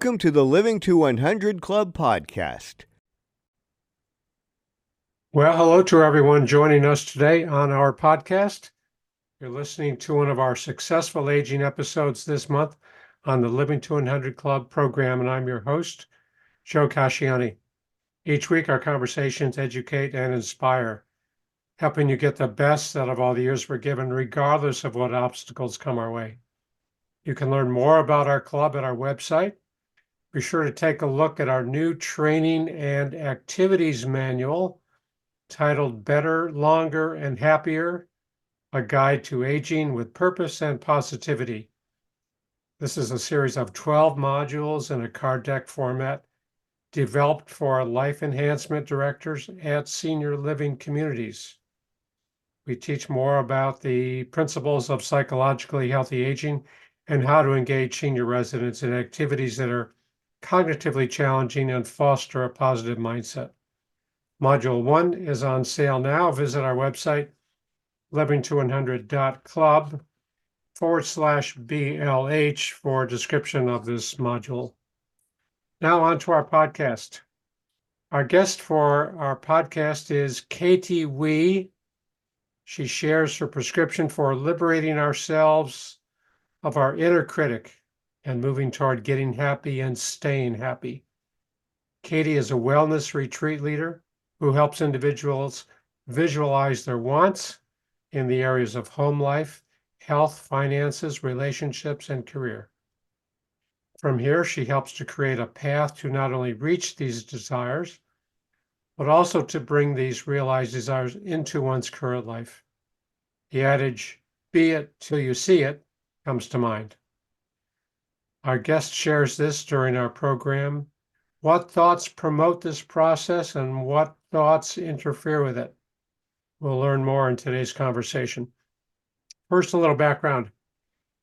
Welcome to the Living to 100 Club podcast. Well, hello to everyone joining us today on our podcast. You're listening to one of our successful aging episodes this month on the Living to 100 Club program, and I'm your host, Joe Casciani. Each week, our conversations educate and inspire, helping you get the best out of all the years we're given, regardless of what obstacles come our way. You can learn more about our club at our website. Be sure to take a look at our new training and activities manual titled Better, Longer, and Happier, a guide to aging with purpose and positivity. This is a series of 12 modules in a card deck format developed for life enhancement directors at senior living communities. We teach more about the principles of psychologically healthy aging and how to engage senior residents in activities that are cognitively challenging and foster a positive mindset. Module 1 is on sale now. Visit our website, living200.club/BLH for a description of this module. Now on to our podcast. Our guest for our podcast is Katie Wee. She shares her prescription for liberating ourselves of our inner critic and moving toward getting happy and staying happy. Katie is a wellness retreat leader who helps individuals visualize their wants in the areas of home life, health, finances, relationships, and career. From here, she helps to create a path to not only reach these desires, but also to bring these realized desires into one's current life. The adage, "Be it till you see it," comes to mind. Our guest shares this during our program. What thoughts promote this process and what thoughts interfere with it? We'll learn more in today's conversation. First, a little background.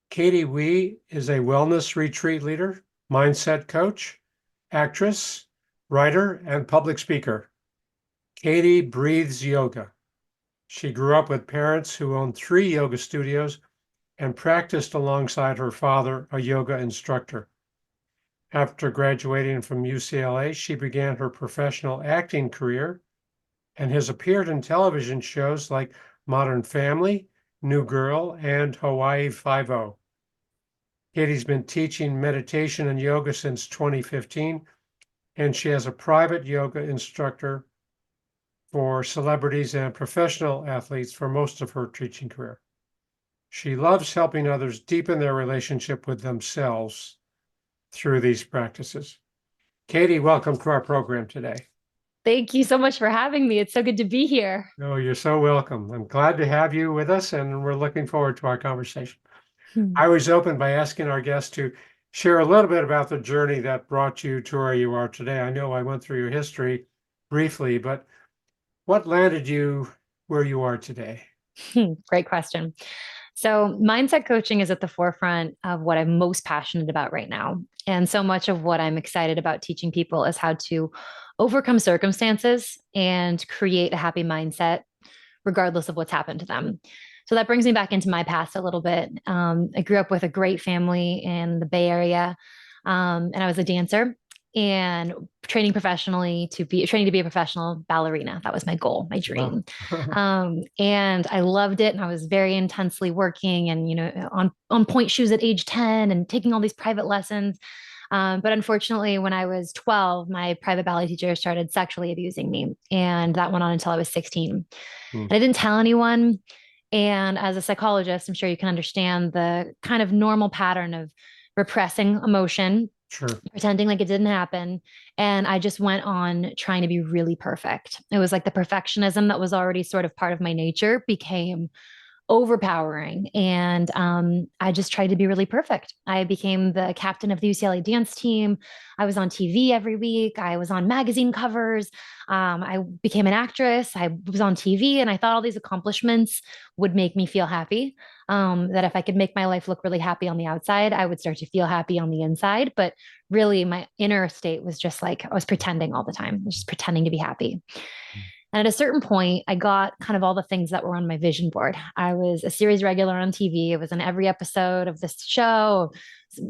Katie Wee is a wellness retreat leader, mindset coach, actress, writer, and public speaker. Katie breathes yoga. She grew up with parents who owned 3 yoga studios and practiced alongside her father, a yoga instructor. After graduating from UCLA, she began her professional acting career and has appeared in television shows like Modern Family, New Girl, and Hawaii Five-0. Katie's been teaching meditation and yoga since 2015, and she has a private yoga instructor for celebrities and professional athletes for most of her teaching career. She loves helping others deepen their relationship with themselves through these practices. Katie, welcome to our program today. Thank you so much for having me. It's so good to be here. Oh, you're so welcome. I'm glad to have you with us, and we're looking forward to our conversation. I always open by asking our guests to share a little bit about the journey that brought you to where you are today. I know I went through your history briefly, but what landed you where you are today? Great question. So mindset coaching is at the forefront of what I'm most passionate about right now. And so much of what I'm excited about teaching people is how to overcome circumstances and create a happy mindset, regardless of what's happened to them. So that brings me back into my past a little bit. I grew up with a great family in the Bay Area, and I was a dancer and training to be a professional ballerina. That was my goal, my dream. Wow. And I loved it. And I was very intensely working and, on point shoes at age 10 and taking all these private lessons. But unfortunately, when I was 12, my private ballet teacher started sexually abusing me. And that went on until I was 16. And I didn't tell anyone. And as a psychologist, I'm sure you can understand the kind of normal pattern of repressing emotion, Sure. pretending like it didn't happen. And I just went on trying to be really perfect. It was like the perfectionism that was already sort of part of my nature became overpowering. And I just tried to be really perfect. I became the captain of the UCLA dance team. I was on TV every week. I was on magazine covers. I became an actress. I was on TV, and I thought all these accomplishments would make me feel happy. That if I could make my life look really happy on the outside, I would start to feel happy on the inside. But really, my inner state was just like I was pretending all the time, just pretending to be happy. And at a certain point, I got kind of all the things that were on my vision board. I was a series regular on TV. I was in every episode of this show,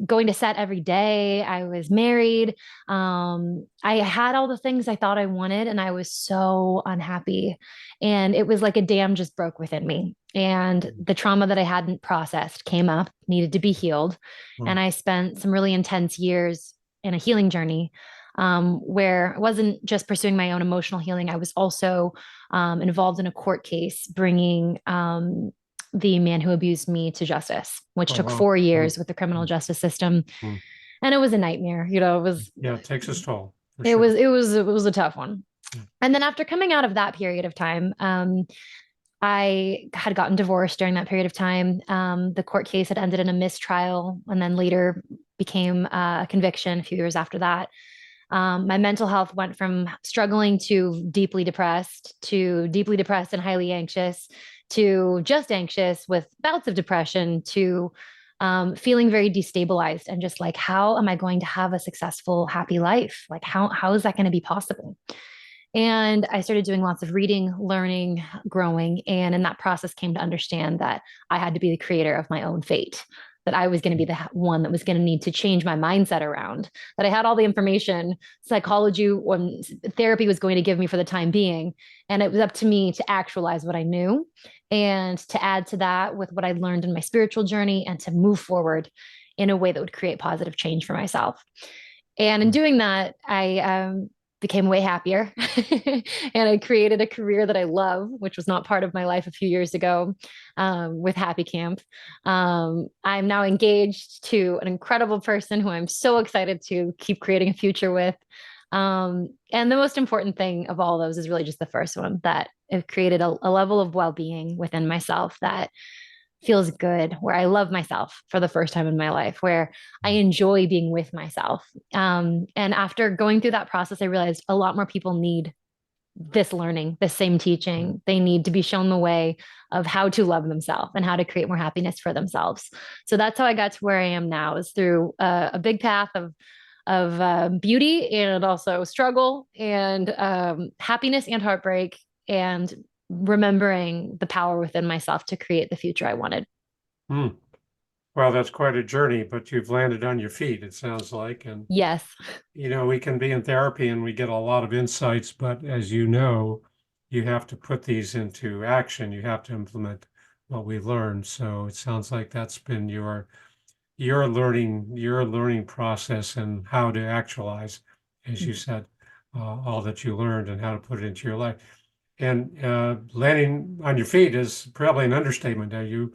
going to set every day. I was married. I had all the things I thought I wanted, and I was so unhappy. And it was like a dam just broke within me. And the trauma that I hadn't processed came up, needed to be healed. And I spent some really intense years in a healing journey, where I wasn't just pursuing my own emotional healing. I was also involved in a court case bringing the man who abused me to justice, which took 4 years with the criminal justice system. And it was a nightmare. It takes its toll. It was a tough one. And then after coming out of that period of time, I had gotten divorced during that period of time. The court case had ended in a mistrial and then later became a conviction a few years after that. My mental health went from struggling to deeply depressed and highly anxious to just anxious with bouts of depression to feeling very destabilized and just like, how am I going to have a successful, happy life? Like, how is that going to be possible? And I started doing lots of reading, learning, growing. And in that process came to understand that I had to be the creator of my own fate, that I was going to be the one that was going to need to change my mindset around, that I had all the information, psychology, when therapy was going to give me for the time being. And it was up to me to actualize what I knew and to add to that with what I learned in my spiritual journey and to move forward in a way that would create positive change for myself. And in doing that, I became way happier and I created a career that I love, which was not part of my life a few years ago, with Happy Camp. I'm now engaged to an incredible person who I'm so excited to keep creating a future with. And the most important thing of all those is really just the first one, that it created a level of well-being within myself that feels good, where I love myself for the first time in my life, where I enjoy being with myself. And after going through that process, I realized a lot more people need this learning, the same teaching. They need to be shown the way of how to love themselves and how to create more happiness for themselves. So that's how I got to where I am now, is through a big path of beauty and also struggle and happiness and heartbreak, and remembering the power within myself to create the future I wanted. Well, that's quite a journey, but you've landed on your feet, it sounds like. And yes, we can be in therapy and we get a lot of insights, but as you know, you have to put these into action. You have to implement what we learned. So it sounds like that's been your learning process and how to actualize, as you said, all that you learned and how to put it into your life. And landing on your feet is probably an understatement. You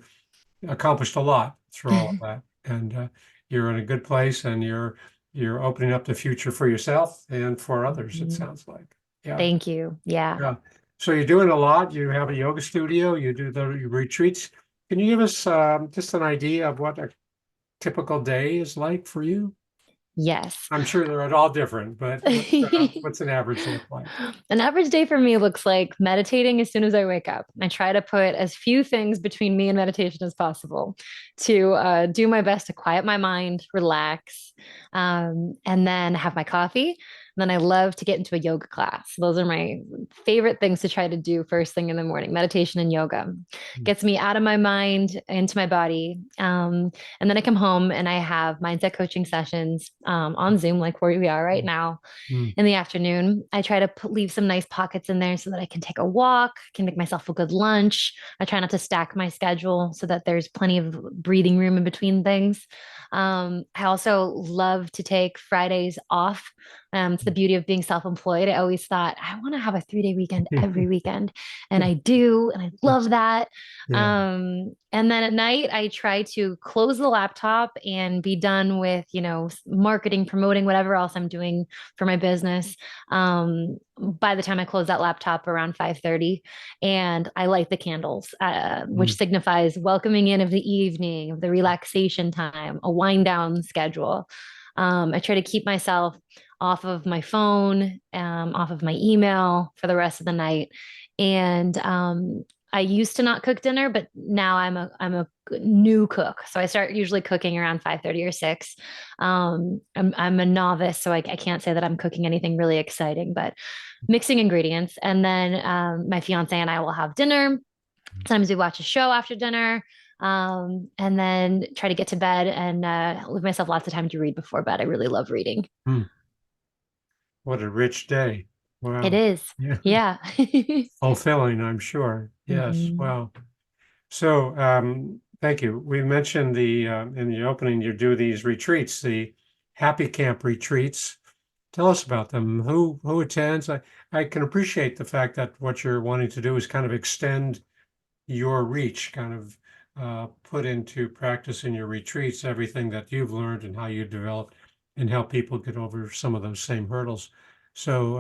accomplished a lot through all of that, and you're in a good place, and you're opening up the future for yourself and for others. It sounds like. Yeah. Thank you. Yeah. So you're doing a lot. You have a yoga studio. You do the retreats. Can you give us just an idea of what a typical day is like for you? Yes. I'm sure they're all different, but what's an average look like? An average day for me looks like meditating as soon as I wake up. I try to put as few things between me and meditation as possible to do my best to quiet my mind, relax, and then have my coffee. And then I love to get into a yoga class. Those are my favorite things to try to do first thing in the morning. Meditation and yoga gets me out of my mind, into my body. And then I come home and I have mindset coaching sessions on Zoom, like where we are right now in the afternoon. I try to leave some nice pockets in there so that I can take a walk, can make myself a good lunch. I try not to stack my schedule so that there's plenty of breathing room in between things. I also love to take Fridays off. It's the beauty of being self-employed. I always thought I want to have a 3-day weekend every weekend, and I do, and I love that. And then at night, I try to close the laptop and be done with, marketing, promoting, whatever else I'm doing for my business. By the time I close that laptop around 5:30, and I light the candles, which signifies welcoming in of the evening, of the relaxation time, a wind down schedule. I try to keep myself off of my phone, off of my email for the rest of the night. And I used to not cook dinner, but now I'm a new cook. So I start usually cooking around 5:30 or 6. I'm a novice, so I can't say that I'm cooking anything really exciting, but mixing ingredients. And then my fiance and I will have dinner. Sometimes we watch a show after dinner, and then try to get to bed and leave myself lots of time to read before bed. I really love reading. Hmm. What a rich day. It Wow. is. Yeah. Yeah. Fulfilling, I'm sure. Yes. Mhm. Wow. So, thank you. We mentioned in the opening, you do these retreats, the Happy Camp retreats. Tell us about them. Who attends? I can appreciate the fact that what you're wanting to do is kind of extend your reach, kind of put into practice in your retreats everything that you've learned and how you developed and help people get over some of those same hurdles. So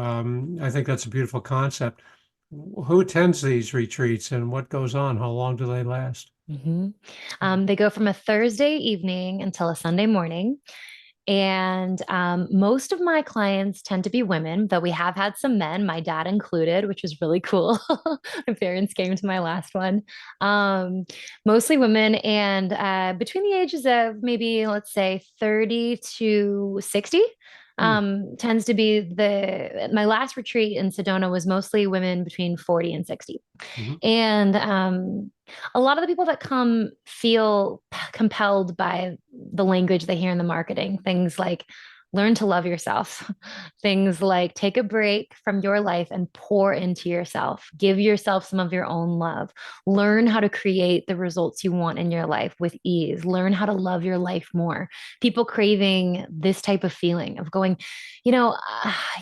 I think that's a beautiful concept. Who attends these retreats and what goes on? How long do they last? Mhm. They go from a Thursday evening until a Sunday morning. And most of my clients tend to be women, though we have had some men, my dad included, which was really cool. My parents came to my last one. Um, Mostly women, and between the ages of maybe, let's say, 30 to 60. Hmm. Tends to be my last retreat in Sedona was mostly women between 40 and 60. Mhm. And a lot of the people that come feel compelled by the language they hear in the marketing, things like learn to love yourself, things like take a break from your life and pour into yourself, give yourself some of your own love, learn how to create the results you want in your life with ease, learn how to love your life more. People craving this type of feeling of going, you know,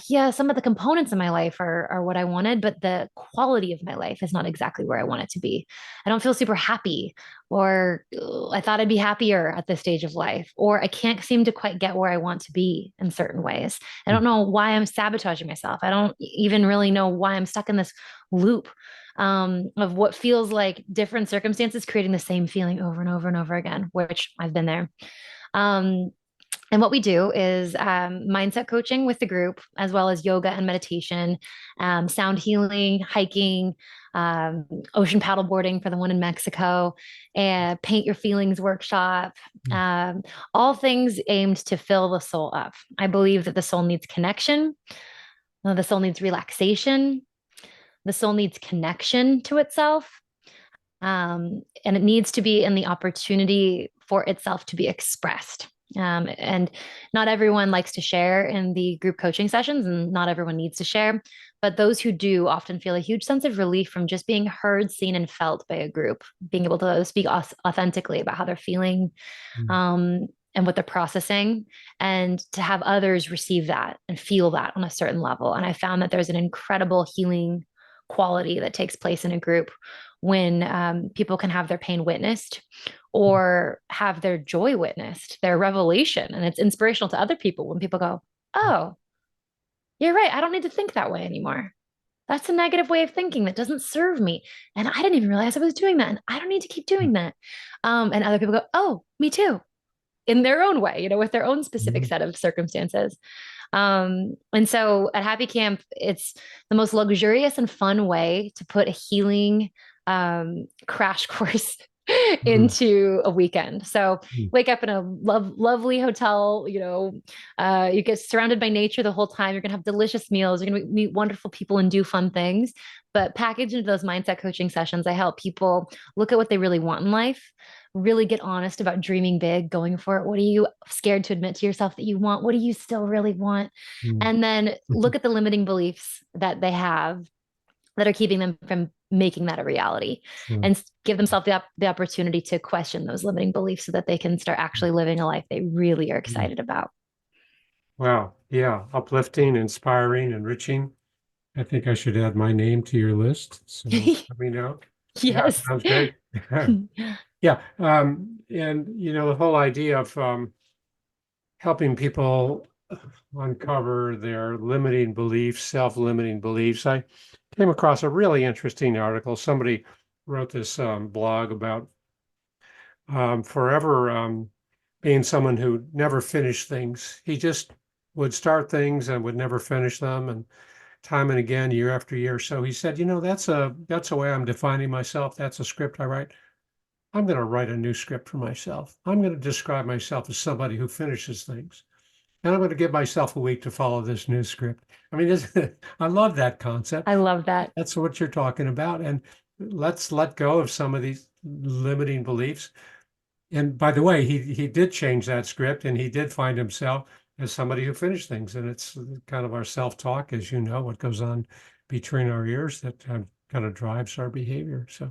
yeah, some of the components in my life are what I wanted, but the quality of my life is not exactly where I want it to be. I don't feel super happy, or I thought I'd be happier at this stage of life, or I can't seem to quite get where I want to be in certain ways. I don't know why I'm sabotaging myself. I don't even really know why I'm stuck in this loop of what feels like different circumstances creating the same feeling over and over and over again, which I've been there. Um, and what we do is mindset coaching with the group, as well as yoga and meditation, sound healing, hiking, um, ocean paddleboarding for the one in Mexico, and paint your feelings workshop. Um, all things aimed to fill the soul up. I believe that the soul needs connection, the soul needs relaxation, the soul needs connection to itself. And it needs to be in the opportunity for itself to be expressed. And not everyone likes to share in the group coaching sessions, and not everyone needs to share. But those who do often feel a huge sense of relief from just being heard, seen, and felt by a group, being able to speak authentically about how they're feeling, um, and what they're processing, and to have others receive that and feel that on a certain level. And I found that there's an incredible healing quality that takes place in a group when people can have their pain witnessed or have their joy witnessed, their revelation. And it's inspirational to other people when people go, oh, you're right. I don't need to think that way anymore. That's a negative way of thinking that doesn't serve me. And I didn't even realize I was doing that. And I don't need to keep doing that. And other people go, oh, me too, in their own way, with their own specific set of circumstances. And so at Happy Camp, it's the most luxurious and fun way to put a healing crash course into a weekend. So wake up in a lovely hotel, you get surrounded by nature the whole time. You're going to have delicious meals. You're going to meet wonderful people and do fun things. But packaged into those mindset coaching sessions, I help people look at what they really want in life, really get honest about dreaming big, going for it. What are you scared to admit to yourself that you want? What do you still really want? And then look at the limiting beliefs that they have that are keeping them from making that a reality, and give themselves the opportunity to question those limiting beliefs so that they can start actually living a life they really are excited about. Wow. Yeah. Uplifting, inspiring, enriching. I think I should add my name to your list. So let me know. Yeah, Yes. sounds great. Yeah. And the whole idea of helping people uncover their limiting beliefs, self-limiting beliefs. I came across a really interesting article. Somebody wrote this blog about forever being someone who never finished things. He just would start things and would never finish them. And time and again, year after year. So he said, that's a way I'm defining myself. That's a script I write. I'm going to write a new script for myself. I'm going to describe myself as somebody who finishes things. And I'm going to give myself a week to follow this new script. I mean, I love that concept. I love that. That's what you're talking about. And let's let go of some of these limiting beliefs. And by the way, he did change that script, and he did find himself as somebody who finished things. And it's kind of our self-talk, as you know, what goes on between our ears that kind of drives our behavior. So,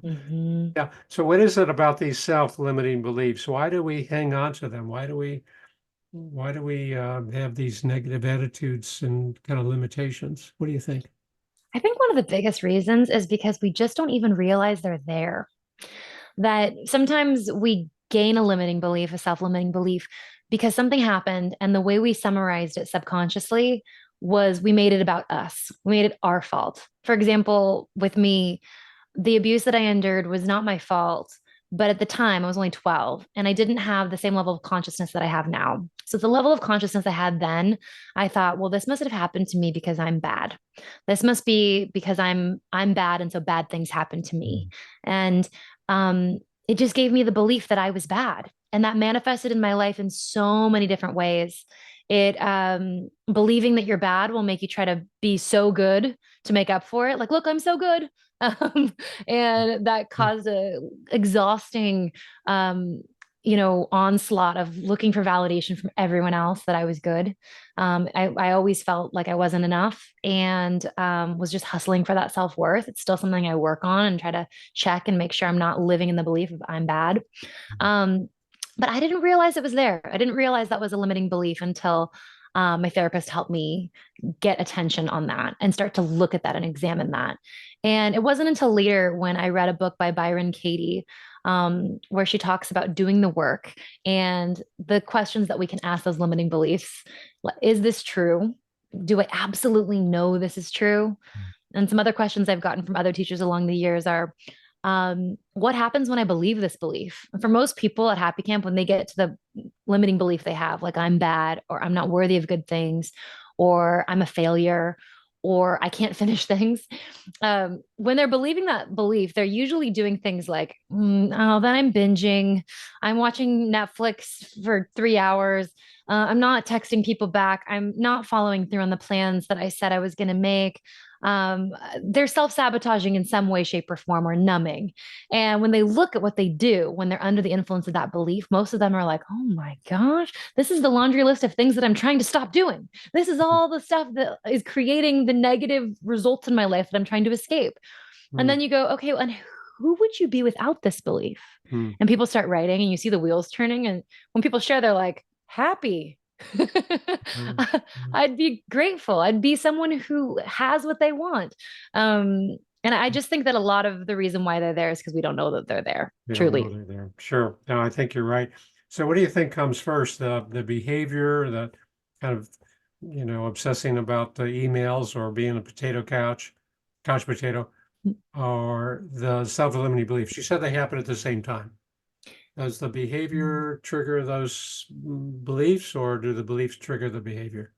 yeah. So what is it about these self-limiting beliefs? Why do we hang on to them? Why do we have these negative attitudes and kind of limitations? What do you think? I think one of the biggest reasons is because we just don't even realize they're there. That sometimes we gain a limiting belief, a self-limiting belief, because something happened, and the way we summarized it subconsciously was we made it about us. We made it our fault. For example, with me, the abuse that I endured was not my fault. But at the time, I was only 12 and I didn't have the same level of consciousness that I have now. So the level of consciousness I had then, I thought, well, this must have happened to me because I'm bad. This must be because I'm bad, and so bad things happen to me. And it just gave me the belief that I was bad. And that manifested in my life in so many different ways. It believing that you're bad will make you try to be so good to make up for it. Like, look, I'm so good. And that caused a exhausting, onslaught of looking for validation from everyone else that I was good. I always felt like I wasn't enough, and was just hustling for that self-worth. It's still something I work on and try to check and make sure I'm not living in the belief of I'm bad. But I didn't realize it was there. I didn't realize that was a limiting belief until my therapist helped me get attention on that and start to look at that and examine that. And it wasn't until later when I read a book by Byron Katie, where she talks about doing the work and the questions that we can ask those limiting beliefs. Is this true? Do I absolutely know this is true? And some other questions I've gotten from other teachers along the years are, what happens when I believe this belief? For most people at Happy Camp, when they get to the limiting belief they have, like I'm bad, or I'm not worthy of good things, or I'm a failure, or I can't finish things. When they're believing that belief, they're usually doing things like, oh, then I'm binging. I'm watching Netflix for 3 hours. I'm not texting people back. I'm not following through on the plans that I said I was going to make. They're self-sabotaging in some way, shape, or form, or numbing. And when they look at what they do, when they're under the influence of that belief, most of them are like, oh my gosh, this is the laundry list of things that I'm trying to stop doing. This is all the stuff that is creating the negative results in my life that I'm trying to escape. And then you go, okay, and who would you be without this belief? And people start writing, and you see the wheels turning. And when people share, they're like, happy. I'd be grateful. I'd be someone who has what they want. And I just think that a lot of the reason why they're there is because we don't know that they're there. Truly. They're there. Sure. No, I think you're right. So what do you think comes first? The behavior, the kind of, obsessing about the emails or being a couch potato, or the self-limiting beliefs? You said they happen at the same time. Does the behavior trigger those beliefs, or do the beliefs trigger the behavior?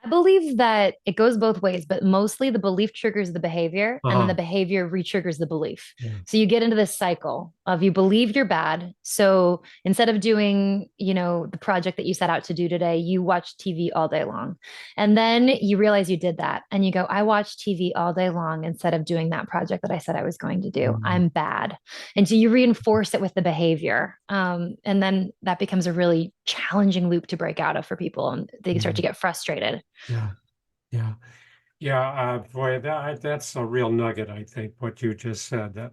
I believe that it goes both ways, but mostly the belief triggers the behavior, and then the behavior re-triggers the belief. So you get into this cycle of you believe you're bad. So instead of doing, the project that you set out to do today, you watch TV all day long. And then you realize you did that, and you go, I watched TV all day long instead of doing that project that I said I was going to do. I'm bad. And so you reinforce it with the behavior. And then that becomes a really challenging loop to break out of for people, and they start to get frustrated. Boy, that's a real nugget. I think what you just said, that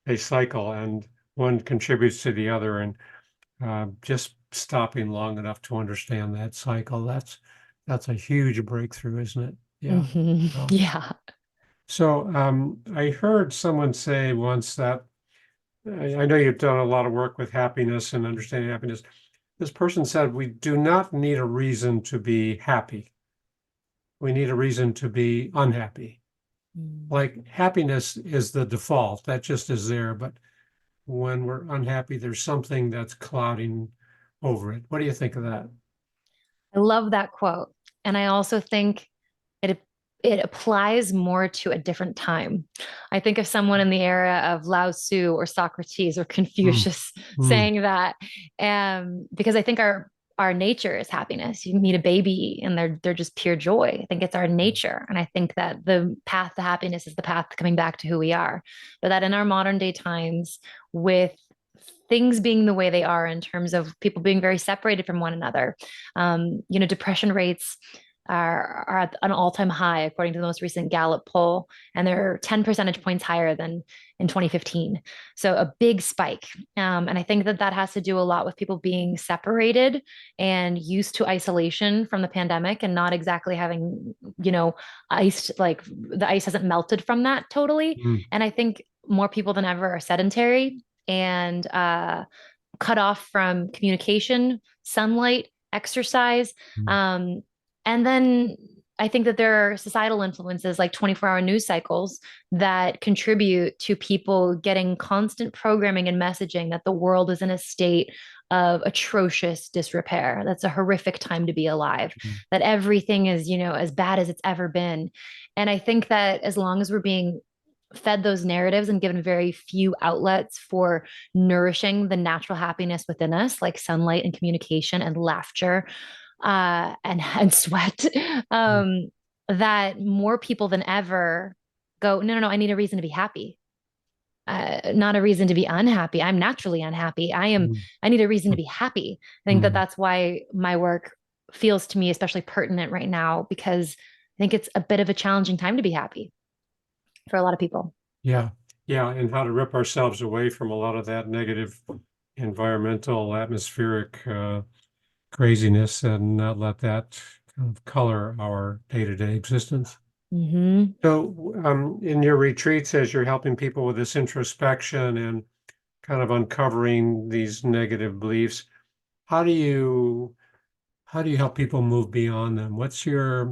they cycle and one contributes to the other, and just stopping long enough to understand that cycle, that's a huge breakthrough, isn't it? Yeah. So I heard someone say once that, I know you've done a lot of work with happiness and understanding happiness. This person said, we do not need a reason to be happy. We need a reason to be unhappy. Like happiness is the default, that just is there. But when we're unhappy, there's something that's clouding over it. What do you think of that? I love that quote. And I also think it it applies more to a different time. I think of someone in the era of Lao Tzu or Socrates or Confucius saying that, because I think our nature is happiness. You meet a baby and they're just pure joy. I think it's our nature, and I think that the path to happiness is the path to coming back to who we are. But that in our modern day times, with things being the way they are in terms of people being very separated from one another, depression rates are at an all-time high according to the most recent Gallup poll, and they're 10 percentage points higher than in 2015. So a big spike. And I think that has to do a lot with people being separated and used to isolation from the pandemic and not exactly having, iced, like the ice hasn't melted from that totally. And I think more people than ever are sedentary and cut off from communication, sunlight, exercise. And then I think that there are societal influences like 24-hour news cycles that contribute to people getting constant programming and messaging that the world is in a state of atrocious disrepair. That's a horrific time to be alive, that everything is, as bad as it's ever been. And I think that as long as we're being fed those narratives and given very few outlets for nourishing the natural happiness within us, like sunlight and communication and laughter, and sweat, that more people than ever go, no, I need a reason to be happy. Not a reason to be unhappy. I'm naturally unhappy. I need a reason to be happy. I think that that's why my work feels to me especially pertinent right now, because I think it's a bit of a challenging time to be happy for a lot of people. Yeah. And how to rip ourselves away from a lot of that negative environmental, atmospheric, craziness, and not let that kind of color our day-to-day existence. So in your retreats, as you're helping people with this introspection and kind of uncovering these negative beliefs, how do you help people move beyond them? What's your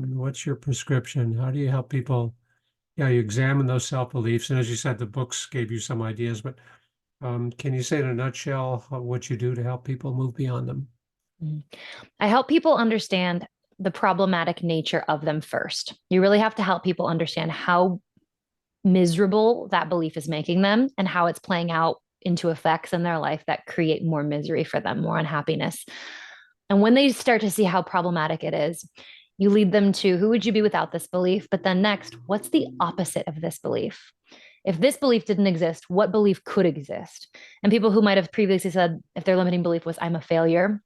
prescription? How do you help people? Yeah, you examine those self-beliefs, and as you said, the books gave you some ideas, but can you say in a nutshell what you do to help people move beyond them? I help people understand the problematic nature of them first. You really have to help people understand how miserable that belief is making them and how it's playing out into effects in their life that create more misery for them, more unhappiness. And when they start to see how problematic it is, you lead them to who would you be without this belief? But then next, what's the opposite of this belief? If this belief didn't exist, what belief could exist? And people who might have previously said, if their limiting belief was, I'm a failure,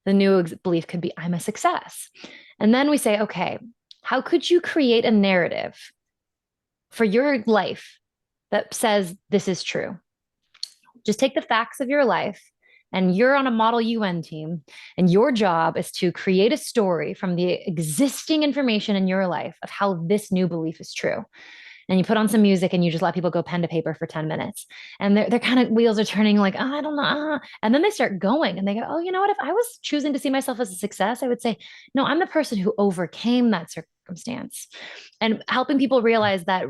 the new belief could be, I'm a success. And then we say, okay, how could you create a narrative for your life that says this is true? Just take the facts of your life, and you're on a Model UN team, and your job is to create a story from the existing information in your life of how this new belief is true. And you put on some music and you just let people go pen to paper for 10 minutes. And they're kind of wheels are turning like, oh, I don't know. And then they start going and they go, oh, you know what? If I was choosing to see myself as a success, I would say, no, I'm the person who overcame that circumstance. And helping people realize that,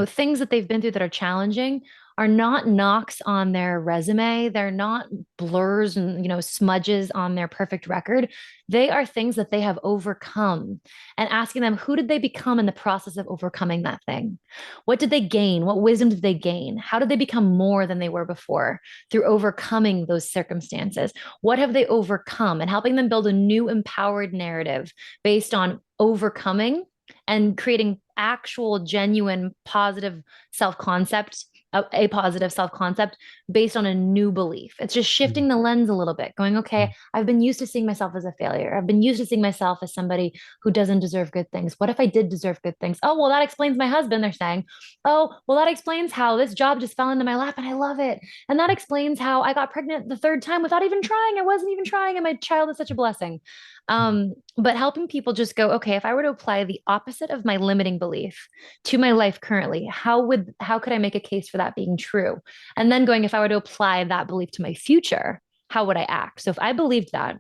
things that they've been through that are challenging are not knocks on their resume. They're not blurs and, smudges on their perfect record. They are things that they have overcome, and asking them, who did they become in the process of overcoming that thing? What did they gain? What wisdom did they gain? How did they become more than they were before through overcoming those circumstances? What have they overcome? And helping them build a new empowered narrative based on overcoming and creating actual, genuine, positive self-concept, a positive self-concept based on a new belief. It's just shifting the lens a little bit, going, okay, I've been used to seeing myself as a failure. I've been used to seeing myself as somebody who doesn't deserve good things. What if I did deserve good things? Oh, well, that explains my husband, they're saying. Oh, well, that explains how this job just fell into my lap and I love it. And that explains how I got pregnant the third time without even trying. I wasn't even trying, and my child is such a blessing. But helping people just go, okay, if I were to apply the opposite of my limiting belief to my life currently, how could I make a case for that being true? And then going, if I were to apply that belief to my future, how would I act? So if I believed that,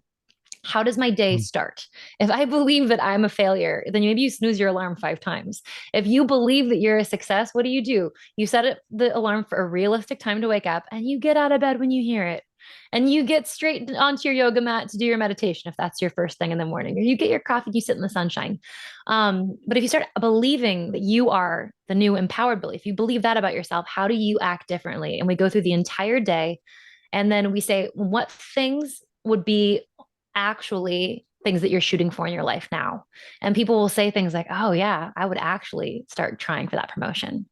how does my day start? If I believe that I'm a failure, then maybe you snooze your alarm 5 times. If you believe that you're a success, what do? You set the alarm for a realistic time to wake up, and you get out of bed when you hear it. and you get straight onto your yoga mat to do your meditation if that's your first thing in the morning, or you get your coffee, you sit in the sunshine. But if you start believing that you are the new empowered belief, you believe that about yourself, how do you act differently? And we go through the entire day, and then we say, what things would be actually things that you're shooting for in your life now? And people will say things like, oh, yeah, I would actually start trying for that promotion,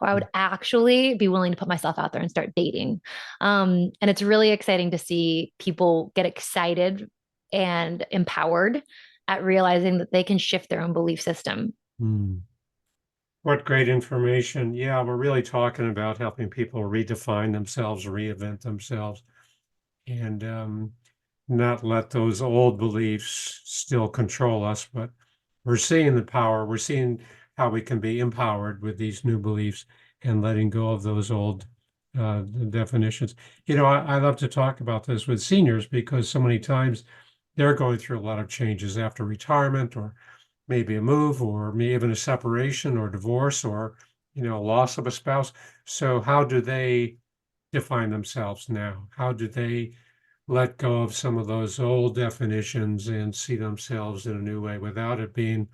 or I would actually be willing to put myself out there and start dating. And it's really exciting to see people get excited and empowered at realizing that they can shift their own belief system. What great information. Yeah, we're really talking about helping people redefine themselves, reinvent themselves, and not let those old beliefs still control us, but we're seeing the power. We're seeing how we can be empowered with these new beliefs and letting go of those old definitions. I love to talk about this with seniors because so many times they're going through a lot of changes after retirement, or maybe a move, or maybe even a separation or divorce, or loss of a spouse. So how do they define themselves now? How do they let go of some of those old definitions and see themselves in a new way without it being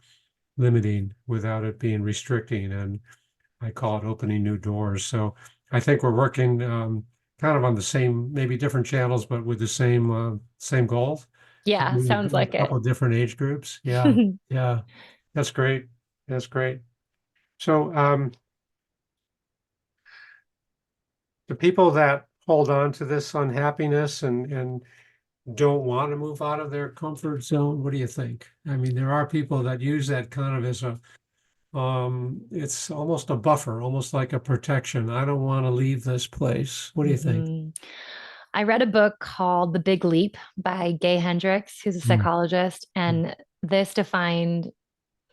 limiting, without it being restricting? And I call it opening new doors. So I think we're working kind of on the same, maybe different channels, but with the same goals. Yeah, sounds like a couple of different age groups. Yeah, it. yeah, that's great. That's great. So the people that hold on to this unhappiness and don't want to move out of their comfort zone, what do you think? I mean, there are people that use that kind of as a it's almost a buffer, almost like a protection. I don't want to leave this place. What do you think? I read a book called The Big Leap by Gay Hendricks, who's a psychologist, and this defined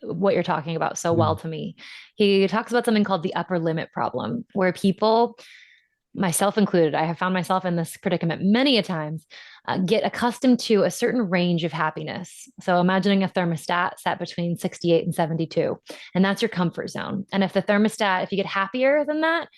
what you're talking about so well to me. He talks about something called the upper limit problem, where people, myself included, I have found myself in this predicament many a times, get accustomed to a certain range of happiness. So imagining a thermostat set between 68 and 72, and that's your comfort zone. And if the thermostat, if you get happier than that,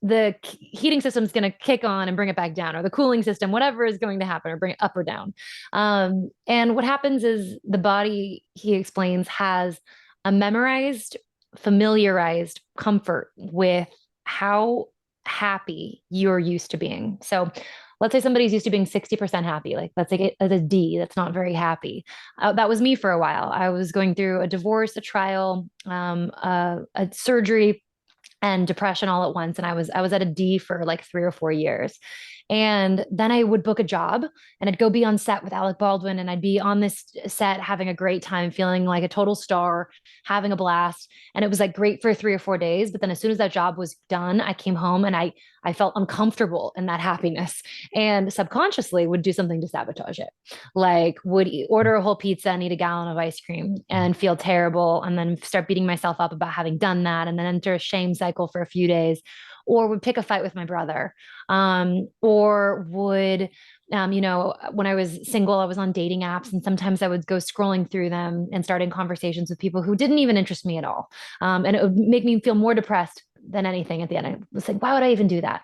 the heating system is going to kick on and bring it back down, or the cooling system, whatever is going to happen, or bring it up or down. And what happens is the body, he explains, has a memorized, familiarized comfort with how happy you're used to being. So let's say somebody's used to being 60% happy. Like, let's say it's a D, that's not very happy. That was me for a while. I was going through a divorce, a trial, a surgery, and depression all at once. And I was at a D for like 3 or 4 years. And then I would book a job and I'd go be on set with Alec Baldwin, and I'd be on this set having a great time, feeling like a total star, having a blast. And it was like great for 3 or 4 days. But then as soon as that job was done, I came home and I felt uncomfortable in that happiness, and subconsciously would do something to sabotage it. Like would order a whole pizza and eat a gallon of ice cream and feel terrible, and then start beating myself up about having done that, and then enter a shame cycle for a few days, or would pick a fight with my brother, or would, when I was single, I was on dating apps, and sometimes I would go scrolling through them and starting conversations with people who didn't even interest me at all. And it would make me feel more depressed than anything at the end. I was like, why would I even do that?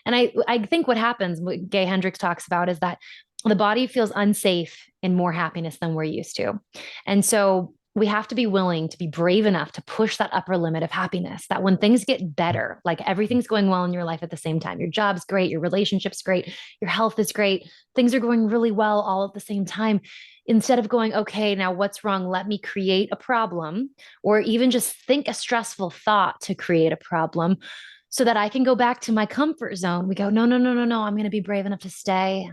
And I think what happens, what Gay Hendricks talks about, is that the body feels unsafe in more happiness than we're used to. And so we have to be willing to be brave enough to push that upper limit of happiness, that when things get better, like everything's going well in your life at the same time, your job's great, your relationship's great, your health is great, things are going really well all at the same time. Instead of going, okay, now what's wrong? Let me create a problem, or even just think a stressful thought to create a problem so that I can go back to my comfort zone. We go, no, no, no, no, no. I'm going to be brave enough to stay.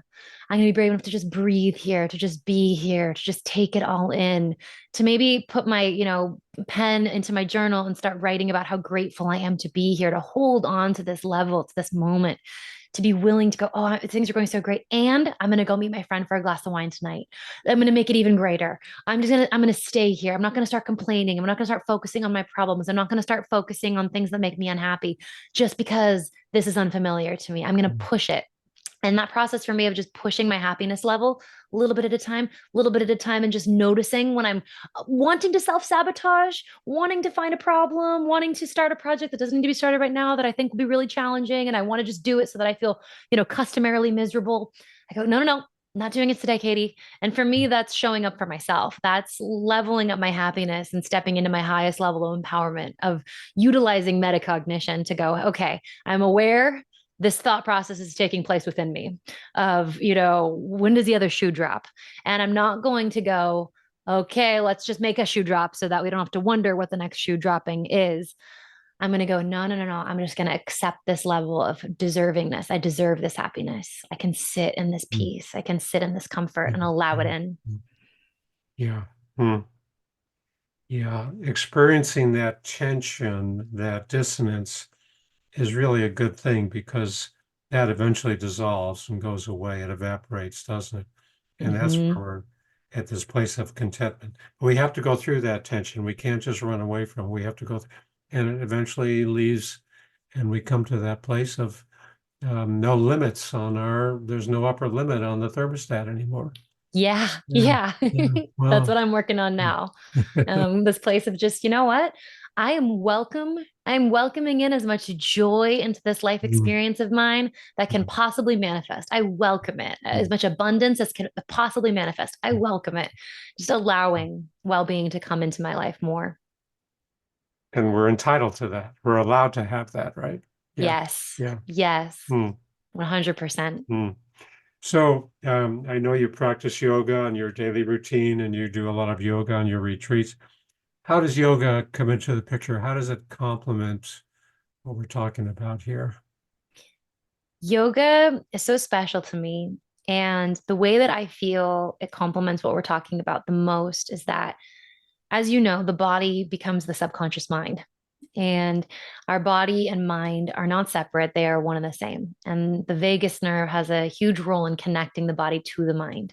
I'm going to be brave enough to just breathe here, to just be here, to just take it all in, to maybe put my, pen into my journal and start writing about how grateful I am to be here, to hold on to this level, to this moment, to be willing to go, oh, things are going so great. And I'm going to go meet my friend for a glass of wine tonight. I'm going to make it even greater. I'm going to stay here. I'm not going to start complaining. I'm not going to start focusing on my problems. I'm not going to start focusing on things that make me unhappy just because this is unfamiliar to me. I'm going to push it. And that process for me of just pushing my happiness level a little bit at a time, a little bit at a time, and just noticing when I'm wanting to self-sabotage, wanting to find a problem, wanting to start a project that doesn't need to be started right now that I think will be really challenging. And I want to just do it so that I feel, customarily miserable. I go, no, no, no, not doing it today, Katie. And for me, that's showing up for myself. That's leveling up my happiness and stepping into my highest level of empowerment, of utilizing metacognition to go, okay, I'm aware this thought process is taking place within me of, when does the other shoe drop? And I'm not going to go, okay, let's just make a shoe drop so that we don't have to wonder what the next shoe dropping is. I'm going to go, no, no, no, no. I'm just going to accept this level of deservingness. I deserve this happiness. I can sit in this peace. I can sit in this comfort and allow it in. Yeah. Yeah. Experiencing that tension, that dissonance is really a good thing, because that eventually dissolves and goes away. It evaporates, doesn't it? And that's where we're at this place of contentment. We have to go through that tension. We can't just run away from it. We have to go and it eventually leaves, and we come to that place of no limits there's no upper limit on the thermostat anymore. Yeah. Well, That's what I'm working on now. This place of just, you know what? I'm welcoming in as much joy into this life experience of mine that can possibly manifest. I welcome it. As much abundance as can possibly manifest. I welcome it. Just allowing well-being to come into my life more. And we're entitled to that. We're allowed to have that, right? Yes. Yeah. Yes. 100%. So I know you practice yoga on your daily routine, and you do a lot of yoga on your retreats. How does yoga come into the picture? How does it complement what we're talking about here? Yoga is so special to me. And the way that I feel it complements what we're talking about the most is that, as you know, the body becomes the subconscious mind. And our body and mind are not separate, they are one and the same. And the vagus nerve has a huge role in connecting the body to the mind.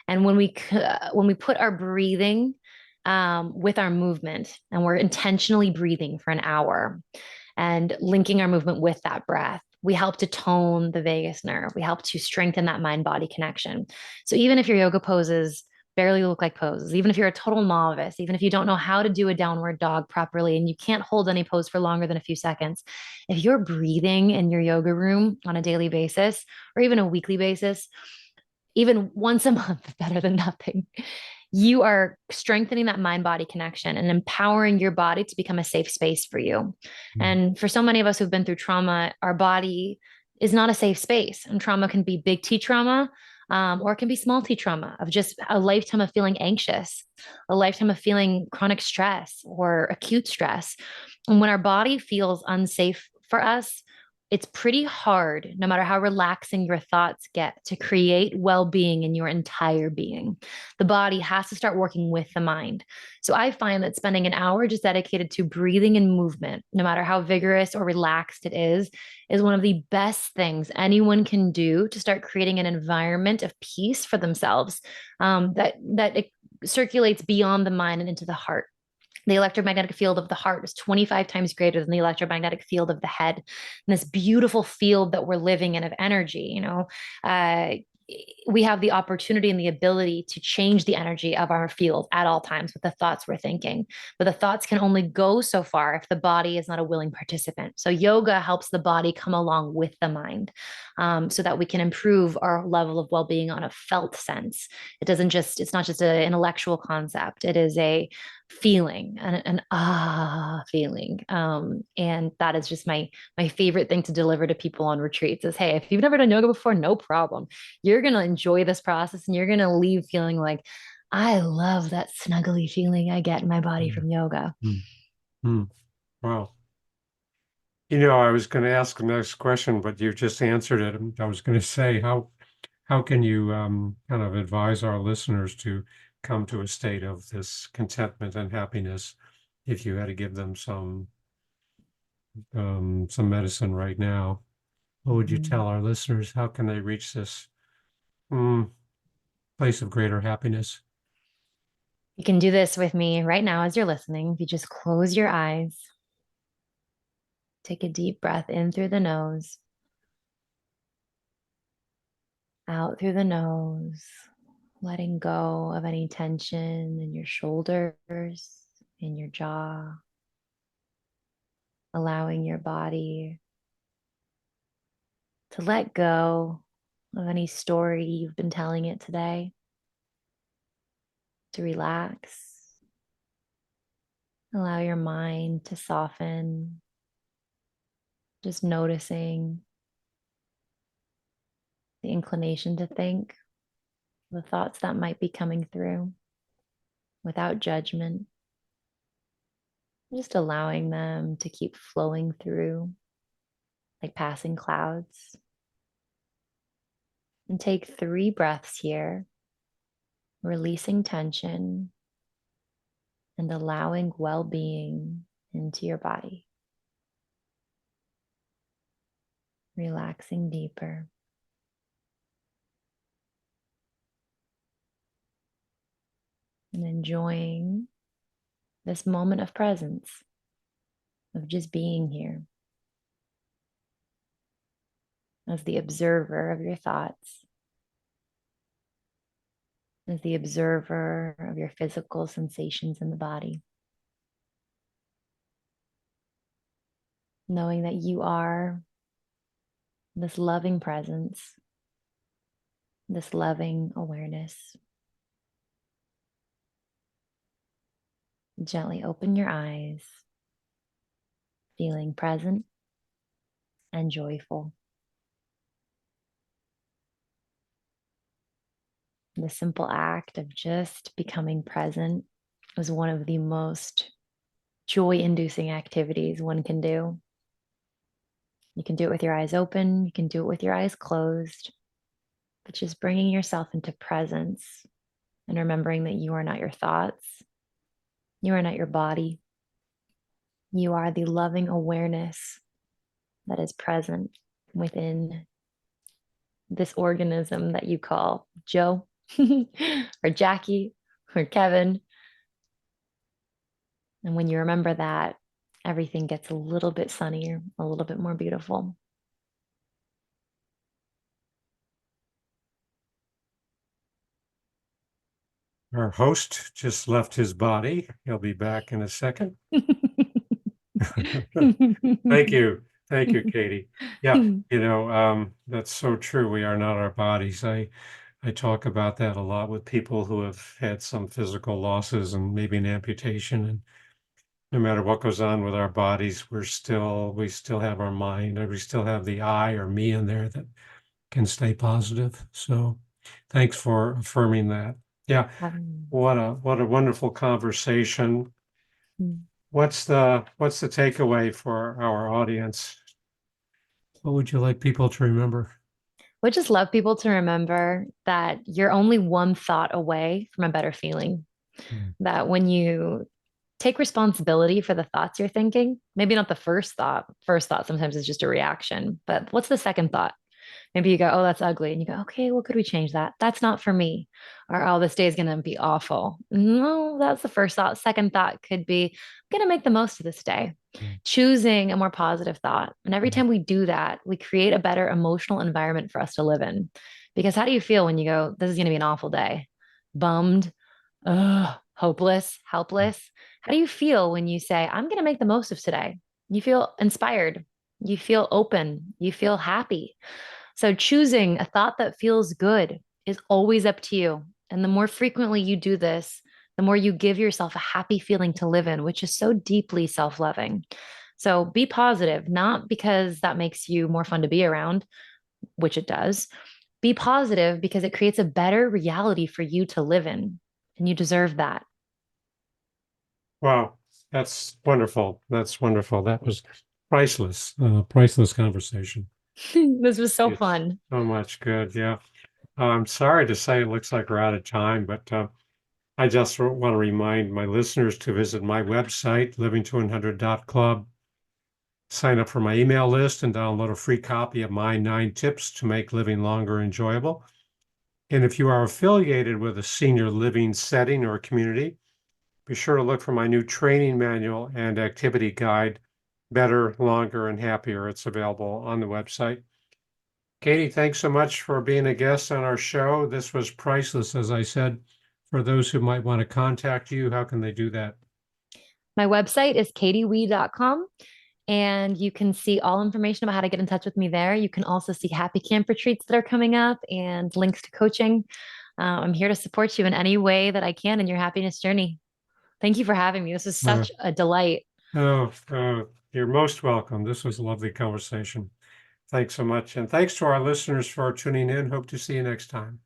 And when we put our breathing with our movement, and we're intentionally breathing for an hour and linking our movement with that breath, we help to tone the vagus nerve. We help to strengthen that mind body connection. So even if your yoga poses barely look like poses, even if you're a total novice, even if you don't know how to do a downward dog properly and you can't hold any pose for longer than a few seconds, if you're breathing in your yoga room on a daily basis or even a weekly basis, even once a month, better than nothing, you are strengthening that mind body connection and empowering your body to become a safe space for you. And for so many of us who've been through trauma, our body is not a safe space. And trauma can be big T trauma, or it can be small T trauma of just a lifetime of feeling anxious, a lifetime of feeling chronic stress or acute stress. And when our body feels unsafe for us, it's pretty hard, no matter how relaxing your thoughts get, to create well-being in your entire being. The body has to start working with the mind. So I find that spending an hour just dedicated to breathing and movement, no matter how vigorous or relaxed it is one of the best things anyone can do to start creating an environment of peace for themselves, that it circulates beyond the mind and into the heart. The electromagnetic field of the heart is 25 times greater than the electromagnetic field of the head. And this beautiful field that we're living in of energy, we have the opportunity and the ability to change the energy of our field at all times with the thoughts we're thinking. But the thoughts can only go so far if the body is not a willing participant. So yoga helps the body come along with the mind, so that we can improve our level of well-being on a felt sense. It's not just an intellectual concept. It is a feeling, an feeling. And that is just my favorite thing to deliver to people on retreats is, hey, if you've never done yoga before, no problem. You're going to enjoy this process and you're going to leave feeling like, I love that snuggly feeling I get in my body from yoga. Wow. I was going to ask the next question, but you just answered it. I was going to say, how can you kind of advise our listeners to come to a state of this contentment and happiness if you had to give them some medicine right now? What would you tell our listeners? How can they reach this place of greater happiness? You can do this with me right now as you're listening. If you just close your eyes, take a deep breath in through the nose, out through the nose, letting go of any tension in your shoulders, in your jaw, allowing your body to let go of any story you've been telling it today, to relax. Allow your mind to soften, just noticing the inclination to think, the thoughts that might be coming through without judgment, just allowing them to keep flowing through like passing clouds. And take 3 breaths here, releasing tension and allowing well-being into your body. Relaxing deeper. And enjoying this moment of presence, of just being here as the observer of your thoughts, as the observer of your physical sensations in the body. Knowing that you are this loving presence, this loving awareness. Gently open your eyes, feeling present and joyful. The simple act of just becoming present is one of the most joy-inducing activities one can do. You can do it with your eyes open, you can do it with your eyes closed, but just bringing yourself into presence and remembering that you are not your thoughts, you are not your body, you are the loving awareness that is present within this organism that you call Joe or Jackie or Kevin. And when you remember that, everything gets a little bit sunnier, a little bit more beautiful. Our host just left his body. He'll be back in a second. Thank you. Thank you, Katie. Yeah, that's so true. We are not our bodies. I talk about that a lot with people who have had some physical losses and maybe an amputation. And no matter what goes on with our bodies, we still have our mind, or we still have the I or me in there that can stay positive. So thanks for affirming that. Yeah. What a wonderful conversation. What's the takeaway for our audience? What would you like people to remember? Would just love people to remember that you're only one thought away from a better feeling. That when you take responsibility for the thoughts you're thinking, maybe not the first thought. First thought sometimes is just a reaction, but what's the second thought? Maybe you go, oh, that's ugly. And you go, okay, well, could we change that? That's not for me. Or, oh, this day is going to be awful. No, that's the first thought. Second thought could be, I'm going to make the most of this day. Choosing a more positive thought. And every time we do that, we create a better emotional environment for us to live in. Because how do you feel when you go, this is going to be an awful day? Bummed, hopeless, helpless. How do you feel when you say, I'm going to make the most of today? You feel inspired. You feel open. You feel happy. So choosing a thought that feels good is always up to you. And the more frequently you do this, the more you give yourself a happy feeling to live in, which is so deeply self-loving. So be positive, not because that makes you more fun to be around, which it does. Be positive because it creates a better reality for you to live in, and you deserve that. Wow, that's wonderful. That's wonderful. That was priceless, priceless conversation. This was so It's fun. so much good. Yeah. I'm sorry to say it looks like we're out of time, but I just want to remind my listeners to visit my website, living200.club, sign up for my email list, and download a free copy of my 9 tips to make living longer enjoyable. And if you are affiliated with a senior living setting or community, be sure to look for my new training manual and activity guide, Better, Longer, and Happier. It's available on the website. Katie, thanks so much for being a guest on our show. This was priceless, as I said. For those who might want to contact you, how can they do that? My website is katiewee.com, and you can see all information about how to get in touch with me there. You can also see happy camp retreats that are coming up and links to coaching. I'm here to support you in any way that I can in your happiness journey. Thank you for having me. This is Uh, such a delight. you're most welcome. This was a lovely conversation. Thanks so much. And thanks to our listeners for tuning in. Hope to see you next time.